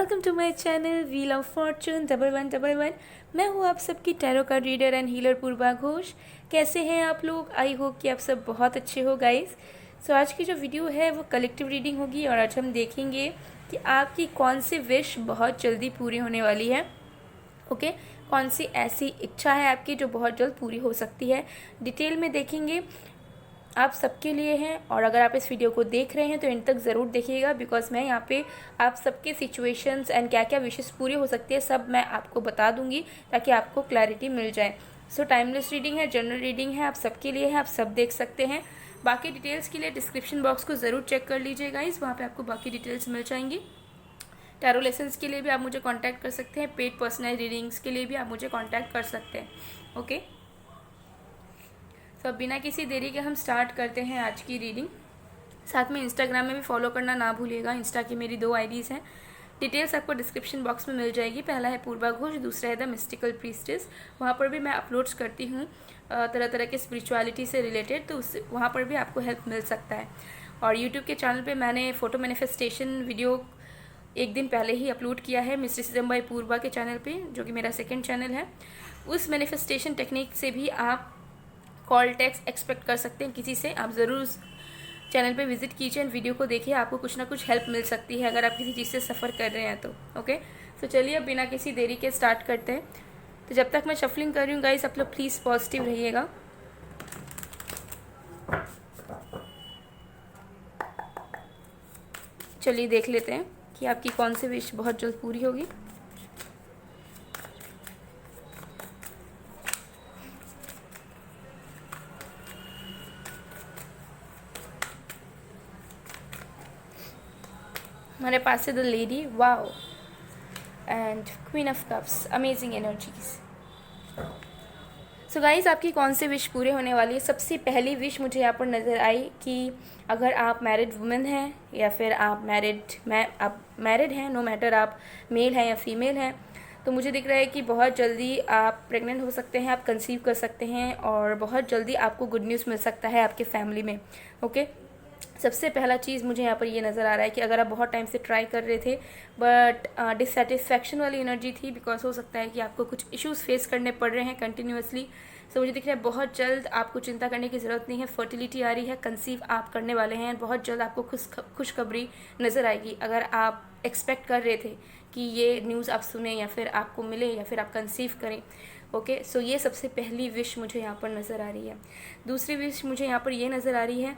Welcome to my channel wheel of fortune 1111। मैं हूँ आप सबकी tarot card reader and healer Purva Ghosh. कैसे हैं आप लोग? आई होप कि आप सब बहुत अच्छे हो गाइस। सो आज की जो वीडियो है वो कलेक्टिव रीडिंग होगी और आज हम देखेंगे कि आपकी कौन सी विश बहुत जल्दी पूरी होने वाली है। ओके, कौन सी ऐसी इच्छा है आपकी जो बहुत जल्द पूरी हो सकती है, डिटेल में देखेंगे। आप सबके लिए हैं और अगर आप इस वीडियो को देख रहे हैं तो इन तक ज़रूर देखिएगा, बिकॉज मैं यहाँ पे आप सबके सिचुएशंस एंड क्या क्या विशेष पूरी हो सकती है सब मैं आपको बता दूंगी ताकि आपको क्लैरिटी मिल जाए। सो टाइमलेस रीडिंग है, जनरल रीडिंग है, आप सबके लिए है, आप सब देख सकते हैं। बाकी डिटेल्स के लिए डिस्क्रिप्शन बॉक्स को ज़रूर चेक कर लीजिएगा, वहाँ पर आपको बाकी डिटेल्स मिल जाएंगी। टैरो लेसन्स के लिए भी आप मुझे कॉन्टैक्ट कर सकते हैं, पेड पर्सनल रीडिंग्स के लिए भी आप मुझे कॉन्टैक्ट कर सकते हैं। ओके, तो अब बिना किसी देरी के हम स्टार्ट करते हैं आज की रीडिंग। साथ में इंस्टाग्राम में भी फॉलो करना ना भूलिएगा। इंस्टा की मेरी 2 आईडीज़ हैं, डिटेल्स आपको डिस्क्रिप्शन बॉक्स में मिल जाएगी। पहला है पूर्वा घोष, दूसरा है द मिस्टिकल प्रीस्टेस। वहाँ पर भी मैं अपलोड्स करती हूँ तरह तरह के स्पिरिचुअलिटी से रिलेटेड, तो उससे वहाँ पर भी आपको हेल्प मिल सकता है। और यूट्यूब के चैनल पर मैंने फ़ोटो मैनिफेस्टेशन वीडियो एक दिन पहले ही अपलोड किया है मिस्टिसिज्म बाय पूर्वा के चैनल पे, जो कि मेरा सेकंड चैनल है। उस मैनिफेस्टेशन टेक्निक से भी आप कॉल टेक्स्ट एक्सपेक्ट कर सकते हैं किसी से। आप ज़रूर उस चैनल पे विजिट कीजिए एंड वीडियो को देखिए, आपको कुछ ना कुछ हेल्प मिल सकती है अगर आप किसी चीज़ से सफ़र कर रहे हैं तो। ओके, तो चलिए अब बिना किसी देरी के स्टार्ट करते हैं। तो जब तक मैं शफलिंग कर रही हूँ गाइस, आप लोग प्लीज़ पॉजिटिव रहिएगा। चलिए देख लेते हैं कि आपकी कौन सी विश बहुत जल्द पूरी होगी। हमारे पास है the lady, wow, and queen of cups, amazing energies. So guys, आपकी कौन सी विश पूरे होने वाली है? सबसे पहली विश मुझे यहाँ पर नज़र आई कि अगर आप मैरिड वुमेन हैं या फिर आप मैरिड हैं, नो मैटर आप मेल हैं या फीमेल हैं, तो मुझे दिख रहा है कि बहुत जल्दी आप प्रेग्नेंट हो सकते हैं, आप कंसीव कर सकते हैं और बहुत जल्दी आपको गुड न्यूज़ मिल सकता है आपके फैमिली में। ओके, सबसे पहला चीज़ मुझे यहाँ पर ये नज़र आ रहा है कि अगर आप बहुत टाइम से ट्राई कर रहे थे बट डिससेटिस्फैक्शन वाली एनर्जी थी, बिकॉज हो सकता है कि आपको कुछ इश्यूज़ फेस करने पड़ रहे हैं कंटिन्यूसली। सो मुझे दिख रहा है बहुत जल्द आपको चिंता करने की ज़रूरत नहीं है। फर्टिलिटी आ रही है, कंसीव आप करने वाले हैं, बहुत जल्द आपको खुशखबरी नज़र आएगी। अगर आप एक्सपेक्ट कर रहे थे कि ये न्यूज़ आप सुने या फिर आपको मिले या फिर आप कंसीव करें। ओके, सो ये सबसे पहली विश मुझे यहाँ पर नज़र आ रही है। दूसरी विश मुझे यहाँ पर ये नज़र आ रही है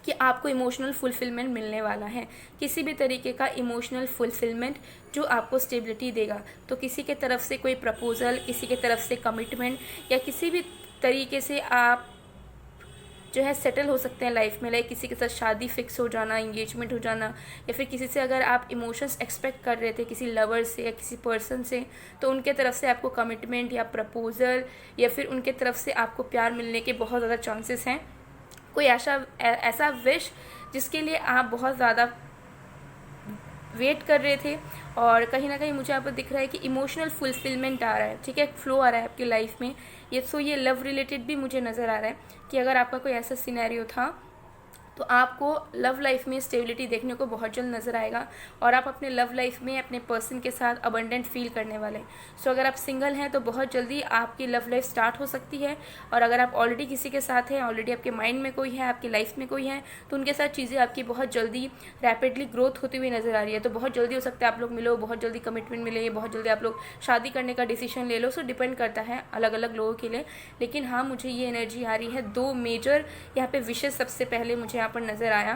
कि आपको इमोशनल फुलफिलमेंट मिलने वाला है, किसी भी तरीके का इमोशनल फुलफिलमेंट जो आपको स्टेबिलिटी देगा। तो किसी के तरफ से कोई प्रपोज़ल, किसी के तरफ से कमिटमेंट या किसी भी तरीके से आप जो है सेटल हो सकते हैं लाइफ में, लाइक किसी के साथ शादी फिक्स हो जाना, इंगेजमेंट हो जाना, या फिर किसी से अगर आप इमोशंस एक्सपेक्ट कर रहे थे किसी लवर से या किसी पर्सन से, तो उनके तरफ से आपको कमिटमेंट या प्रपोज़ल या फिर उनके तरफ से आपको प्यार मिलने के बहुत ज़्यादा चांसेस हैं। कोई ऐसा विश जिसके लिए आप बहुत ज़्यादा वेट कर रहे थे और कहीं ना कहीं मुझे यहाँ पर दिख रहा है कि इमोशनल फुलफिलमेंट आ रहा है, ठीक है, फ्लो आ रहा है आपकी लाइफ में। ये लव रिलेटेड भी मुझे नज़र आ रहा है कि अगर आपका कोई ऐसा सिनेरियो था तो आपको लव लाइफ में स्टेबिलिटी देखने को बहुत जल्द नज़र आएगा और आप अपने लव लाइफ में अपने पर्सन के साथ अबंडेंट फील करने वाले हैं। सो अगर आप सिंगल हैं तो बहुत जल्दी आपकी लव लाइफ स्टार्ट हो सकती है, और अगर आप ऑलरेडी किसी के साथ हैं, ऑलरेडी आपके माइंड में कोई है, आपकी लाइफ में कोई है, तो उनके साथ चीज़ें आपकी बहुत जल्दी रैपिडली ग्रोथ होती हुई नज़र आ रही है। तो बहुत जल्दी हो सकता है आप लोग मिलो, बहुत जल्दी कमिटमेंट मिले, बहुत जल्दी आप लोग शादी करने का डिसीजन ले लो। सो डिपेंड करता है अलग अलग लोगों के लिए, लेकिन हाँ मुझे ये एनर्जी आ रही है। 2 मेजर यहाँ पे विशेष सबसे पहले मुझे यहाँ पर नज़र आया,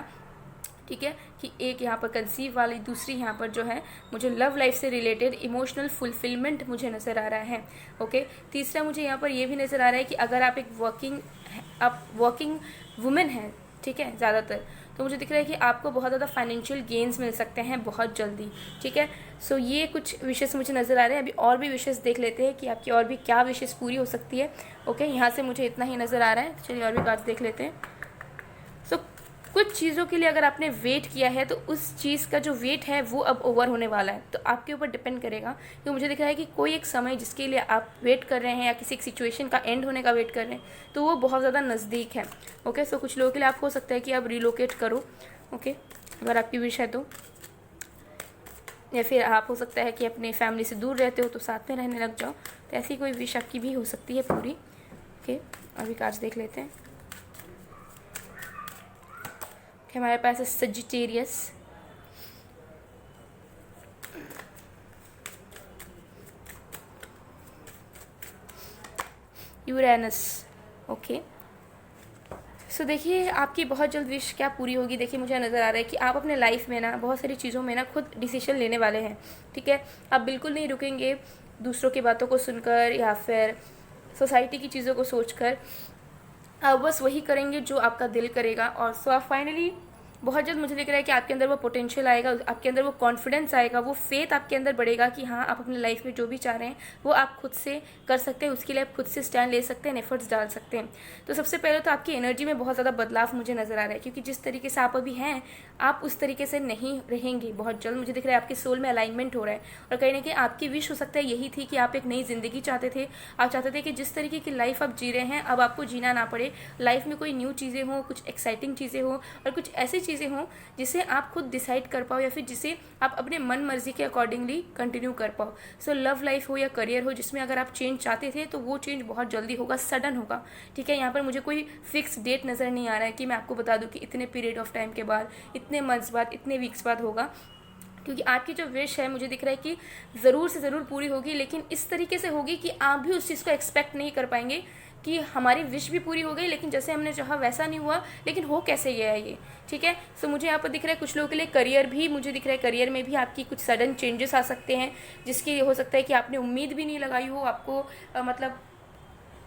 ठीक है, कि एक यहाँ पर कंसीव वाली, दूसरी यहाँ पर जो है मुझे लव लाइफ से रिलेटेड इमोशनल फुलफिलमेंट मुझे नज़र आ रहा है। ओके, तीसरा मुझे यहाँ पर ये भी नज़र आ रहा है कि अगर आप एक वर्किंग वुमेन हैं, ठीक है, ज़्यादातर, तो मुझे दिख रहा है कि आपको बहुत ज़्यादा फाइनेंशियल गेन्स मिल सकते हैं बहुत जल्दी, ठीक है। सो ये कुछ विशेष मुझे नज़र आ रहे हैं। अभी और भी विशेष देख लेते हैं कि आपकी और भी क्या विशेष पूरी हो सकती है। ओके, यहाँ से मुझे इतना ही नज़र आ रहा है। चलिए और भी कार्ड्स देख लेते हैं। सो कुछ चीज़ों के लिए अगर आपने वेट किया है तो उस चीज़ का जो वेट है वो अब ओवर होने वाला है, तो आपके ऊपर डिपेंड करेगा। कि मुझे दिख रहा है कि कोई एक समय जिसके लिए आप वेट कर रहे हैं या किसी एक सिचुएशन का एंड होने का वेट कर रहे हैं, तो वो बहुत ज़्यादा नज़दीक है। ओके, सो कुछ लोगों के लिए आप हो सकता है कि आप रिलोकेट करो। ओके, अगर आपकी विश है तो या फिर आप हो सकता है कि अपने फैमिली से दूर रहते हो तो साथ में रहने लग जाओ। तो ऐसी कोई विश आपकी भी हो सकती है पूरी। ओके, अभी कार्ड्स देख लेते हैं। हमारे पास है सजिटेरियस, यूरेनस। ओके, सो देखिए आपकी बहुत जल्द विश क्या पूरी होगी। देखिए मुझे नज़र आ रहा है कि आप अपने लाइफ में ना बहुत सारी चीज़ों में ना खुद डिसीजन लेने वाले हैं। ठीक है, आप बिल्कुल नहीं रुकेंगे दूसरों की बातों को सुनकर या फिर सोसाइटी की चीज़ों को सोचकर। आप बस वही करेंगे जो आपका दिल करेगा। और सो आप फाइनली बहुत जल्द मुझे लग रहा है कि आपके अंदर वो पोटेंशियल आएगा, आपके अंदर वो कॉन्फिडेंस आएगा, वो फेथ आपके अंदर बढ़ेगा कि हाँ आप अपनी लाइफ में जो भी चाह रहे हैं वो आप खुद से कर सकते हैं, उसके लिए आप खुद से स्टैंड ले सकते हैं, एफर्ट्स डाल सकते हैं। तो सबसे पहले तो आपकी एनर्जी में बहुत ज़्यादा बदलाव मुझे नज़र आ रहा है, क्योंकि जिस तरीके से आप अभी हैं आप उस तरीके से नहीं रहेंगे। बहुत जल्द मुझे दिख रहा है आपके सोल में अलाइनमेंट हो रहा है। और कहीं ना कहीं आपकी विश हो सकता है यही थी कि आप एक नई ज़िंदगी चाहते थे। आप चाहते थे कि जिस तरीके की लाइफ आप जी रहे हैं अब आपको जीना ना पड़े, लाइफ में कोई न्यू चीज़ें हों, कुछ एक्साइटिंग चीज़ें हों और कुछ ऐसी चीज़ें हों जिसे आप खुद डिसाइड कर पाओ या फिर जिसे आप अपने मन मर्जी के अकॉर्डिंगली कंटिन्यू कर पाओ। सो लव लाइफ हो या करियर हो, जिसमें अगर आप चेंज चाहते थे तो वो चेंज बहुत जल्दी होगा, सडन होगा। ठीक है, यहाँ पर मुझे कोई फिक्स डेट नज़र नहीं आ रहा है कि मैं आपको बता दूँ कि इतने पीरियड ऑफ टाइम के बाद, इतने मंथ्स बाद, इतने वीक्स बाद होगा। क्योंकि आपकी जो विश है मुझे दिख रहा है कि ज़रूर से ज़रूर पूरी होगी, लेकिन इस तरीके से होगी कि आप भी उस चीज़ को एक्सपेक्ट नहीं कर पाएंगे कि हमारी विश भी पूरी हो गई लेकिन जैसे हमने चाहा वैसा नहीं हुआ। लेकिन हो कैसे गया है ये। ठीक है, सो मुझे यहाँ पर दिख रहा है कुछ लोगों के लिए करियर भी, मुझे दिख रहा है करियर में भी आपकी कुछ सडन चेंजेस आ सकते हैं, जिसकी हो सकता है कि आपने उम्मीद भी नहीं लगाई हो, आपको मतलब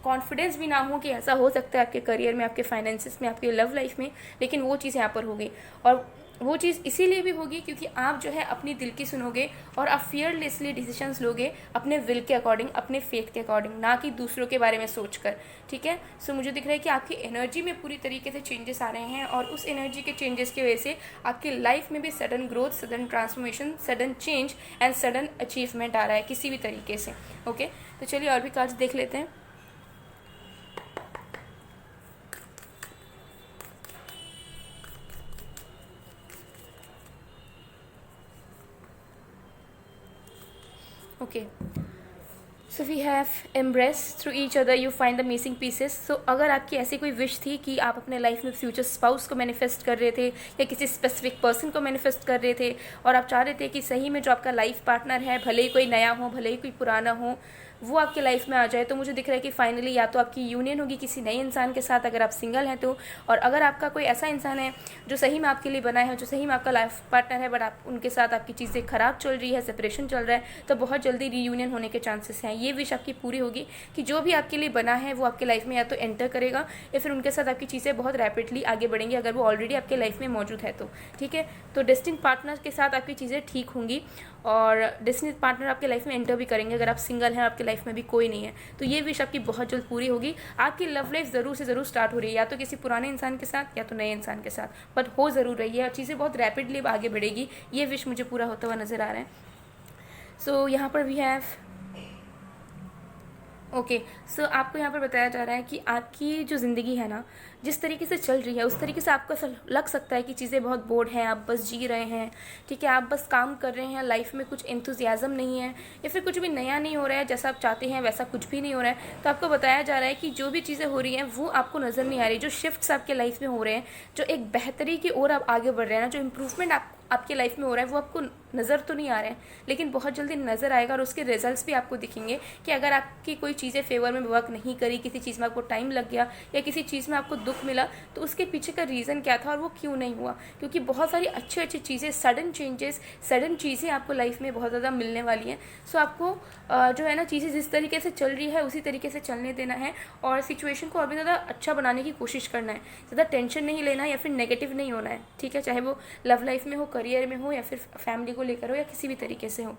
कॉन्फिडेंस भी ना हो कि ऐसा हो सकता है आपके करियर में, आपके फाइनेंसिस में, आपके लव लाइफ में। लेकिन वो चीज़ यहाँ पर होगी और वो चीज़ इसीलिए भी होगी क्योंकि आप जो है अपनी दिल की सुनोगे और आप फियरलेसली डिसीजंस लोगे अपने विल के अकॉर्डिंग, अपने फेथ के अकॉर्डिंग, ना कि दूसरों के बारे में सोचकर। ठीक है, सो मुझे दिख रहा है कि आपकी एनर्जी में पूरी तरीके से चेंजेस आ रहे हैं और उस एनर्जी के चेंजेस की वजह से आपकी लाइफ में भी sudden growth, sudden transformation, sudden change and sudden achievement आ रहा है किसी भी तरीके से। ओके, तो चलिए और भी कार्ड्स देख लेते हैं। Okay, so we have embrace through each other you find the missing pieces. So अगर आपकी ऐसी कोई विश थी कि आप अपने लाइफ में फ्यूचर स्पाउस को मैनिफेस्ट कर रहे थे या किसी स्पेसिफिक पर्सन को मैनिफेस्ट कर रहे थे और आप चाह रहे थे कि सही में जो आपका लाइफ पार्टनर है, भले ही कोई नया हो, भले ही कोई पुराना हो, वो आपके लाइफ में आ जाए, तो मुझे दिख रहा है कि फाइनली या तो आपकी यूनियन होगी किसी नए इंसान के साथ अगर आप सिंगल हैं तो, और अगर आपका कोई ऐसा इंसान है जो सही में आपके लिए बना है, जो सही में आपका लाइफ पार्टनर है, बट आप उनके साथ आपकी चीज़ें खराब चल रही है, सेपरेशन चल रहा है, तो बहुत जल्दी रीयूनियन होने के चांसेस हैं। ये विश आपकी पूरी होगी कि जो भी आपके लिए बना है वो आपके लाइफ में या तो एंटर करेगा या फिर उनके साथ आपकी चीज़ें बहुत रैपिडली आगे बढ़ेंगी अगर वो ऑलरेडी आपके लाइफ में मौजूद है तो। ठीक है, तो डेस्टिनी पार्टनर के साथ आपकी चीज़ें ठीक होंगी और डेस्टिनी पार्टनर आपके लाइफ में एंटर भी करेंगे अगर आप सिंगल हैं, आपके लाइफ में भी कोई नहीं है तो ये विश आपकी बहुत जल्द पूरी होगी। आपकी लव लाइफ ज़रूर से ज़रूर स्टार्ट हो रही है, या तो किसी पुराने इंसान के साथ या तो नए इंसान के साथ, बट हो ज़रूर रही है और चीज़ें बहुत रैपिडली आगे बढ़ेगी। ये विश मुझे पूरा होता हुआ नज़र आ रहा है। सो यहाँ पर वी हैव ओके, सो आपको यहाँ पर बताया जा रहा है कि आपकी जो ज़िंदगी है ना, जिस तरीके से चल रही है उस तरीके से आपको लग सकता है कि चीज़ें बहुत बोर्ड हैं, आप बस जी रहे हैं। ठीक है, आप बस काम कर रहे हैं, लाइफ में कुछ एंथुजियाज़म नहीं है या फिर कुछ भी नया नहीं हो रहा है, जैसा आप चाहते हैं वैसा कुछ भी नहीं हो रहा है। तो आपको बताया जा रहा है कि जो भी चीज़ें हो रही हैं वो आपको नज़र नहीं आ रही, जो शिफ्ट्स आपके लाइफ में हो रहे हैं, जो एक बेहतरी की ओर आप आगे बढ़ रहे हैं ना, जो इम्प्रूवमेंट आपकी लाइफ में हो रहा है वो आपको नज़र तो नहीं आ रहा है लेकिन बहुत जल्दी नज़र आएगा और उसके रिजल्ट्स भी आपको दिखेंगे कि अगर आपकी कोई चीज़ें फेवर में वर्क नहीं करी, किसी चीज़ में आपको टाइम लग गया या किसी चीज़ में आपको दुख मिला, तो उसके पीछे का रीज़न क्या था और वो क्यों नहीं हुआ। क्योंकि बहुत सारी अच्छी अच्छी चीज़ें, सडन चेंजेस, सडन चीज़ें आपको लाइफ में बहुत ज़्यादा मिलने वाली हैं। सो आपको जो है ना, चीज़ें जिस तरीके से चल रही है उसी तरीके से चलने देना है और सिचुएशन को और भी ज़्यादा अच्छा बनाने की कोशिश करना है। ज़्यादा टेंशन नहीं लेना है या फिर नेगेटिव नहीं होना है। ठीक है, चाहे वो लव लाइफ में हो, करियर में हो या फिर फैमिली को लेकर हो या किसी भी तरीके से हो।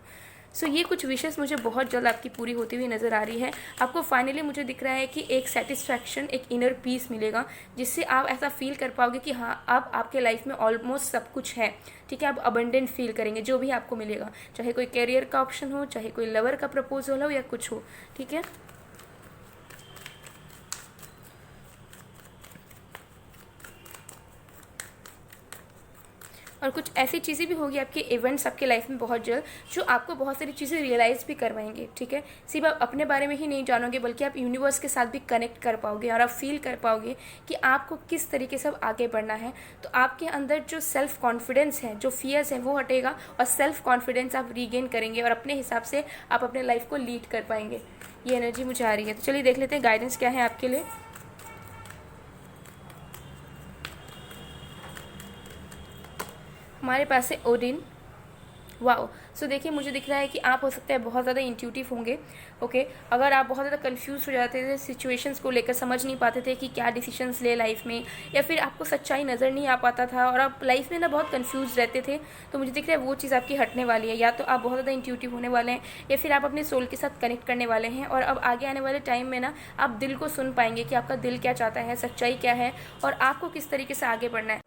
सो ये कुछ विशेष मुझे बहुत जल्द आपकी पूरी होती हुई नज़र आ रही है। आपको फाइनली मुझे दिख रहा है कि एक सेटिस्फैक्शन, एक इनर पीस मिलेगा जिससे आप ऐसा फील कर पाओगे कि हाँ अब आपके लाइफ में ऑलमोस्ट सब कुछ है। ठीक है, आप अबंडेंट फील करेंगे जो भी आपको मिलेगा, चाहे कोई कैरियर का ऑप्शन हो, चाहे कोई लवर का प्रपोजल हो या कुछ हो। ठीक है, और कुछ ऐसी चीज़ें भी होगी, आपके इवेंट्स आपके लाइफ में बहुत जल्द, जो आपको बहुत सारी चीज़ें रियलाइज़ भी करवाएंगे, ठीक है। सिर्फ आप अपने बारे में ही नहीं जानोगे, बल्कि आप यूनिवर्स के साथ भी कनेक्ट कर पाओगे और आप फील कर पाओगे कि आपको किस तरीके से अब आगे बढ़ना है। तो आपके अंदर जो सेल्फ कॉन्फिडेंस है, जो फियर्स है, वो हटेगा और सेल्फ कॉन्फिडेंस आप रीगेन करेंगे और अपने हिसाब से आप अपने लाइफ को लीड कर पाएंगे। ये एनर्जी मुझे आ रही है। तो चलिए देख लेते हैं गाइडेंस क्या है आपके लिए। हमारे पास है ओडिन। वाओ। सो देखिए, मुझे दिख रहा है कि आप हो सकता है बहुत ज़्यादा इंट्यूटिव होंगे। ओके, अगर आप बहुत ज़्यादा कंफ्यूज हो जाते थे सिचुएशंस को लेकर, समझ नहीं पाते थे कि क्या डिसीजंस ले लाइफ में, या फिर आपको सच्चाई नज़र नहीं आ पाता था और आप लाइफ में ना बहुत कंफ्यूज रहते थे, तो मुझे दिख रहा है वो चीज़ आपकी हटने वाली है। या तो आप बहुत ज़्यादा इंट्यूटिव होने वाले हैं, या फिर आप अपने सोल के साथ कनेक्ट करने वाले हैं। और अब आगे आने वाले टाइम में ना आप दिल को सुन पाएंगे कि आपका दिल क्या चाहता है, सच्चाई क्या है और आपको किस तरीके से आगे बढ़ना है।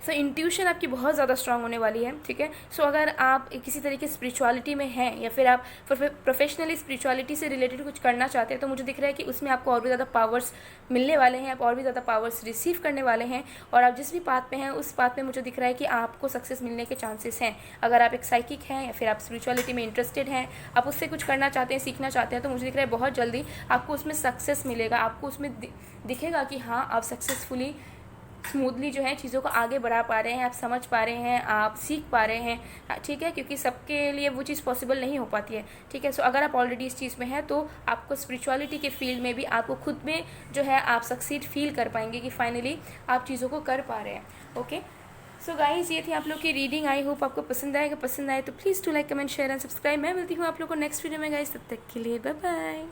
सो इंट्यूशन आपकी बहुत ज़्यादा स्ट्रांग होने वाली है, ठीक है। सो अगर आप किसी तरीके स्पिरिचुअलिटी में हैं, या फिर आप प्रोफेशनली स्पिरिचुअलिटी से रिलेटेड कुछ करना चाहते हैं, तो मुझे दिख रहा है कि उसमें आपको और भी ज़्यादा पावर्स मिलने वाले हैं, आप और भी ज़्यादा पावर्स रिसीव करने वाले हैं। और आप जिस भी पाथ पे हैं, उस पाथ में मुझे दिख रहा है कि आपको सक्सेस मिलने के चांसेस हैं। अगर आप एक साइकिक हैं, या फिर आप स्पिरिचुअलिटी में इंटरेस्टेड हैं, आप उससे कुछ करना चाहते हैं, सीखना चाहते हैं, तो मुझे दिख रहा है बहुत जल्दी आपको उसमें सक्सेस मिलेगा। आपको उसमें दिखेगा कि हाँ, आप सक्सेसफुली स्मूथली जो है चीज़ों को आगे बढ़ा पा रहे हैं, आप समझ पा रहे हैं, आप सीख पा रहे हैं, ठीक है। क्योंकि सबके लिए वो चीज़ पॉसिबल नहीं हो पाती है, ठीक है। सो अगर आप ऑलरेडी इस चीज़ में हैं, तो आपको स्पिरिचुअलिटी के फील्ड में भी आपको खुद में जो है आप सक्सीड फील कर पाएंगे कि फाइनली आप चीज़ों को कर पा रहे हैं। ओके, सो गाइज, ये थी आप लोग की रीडिंग। आई होप आपको पसंद आएगा। पसंद आए तो please to like, comment, share and subscribe. मैं मिलती हूँ आप लोग को नेक्स्ट वीडियो में गाइज। तब तक के लिए बाय बाय।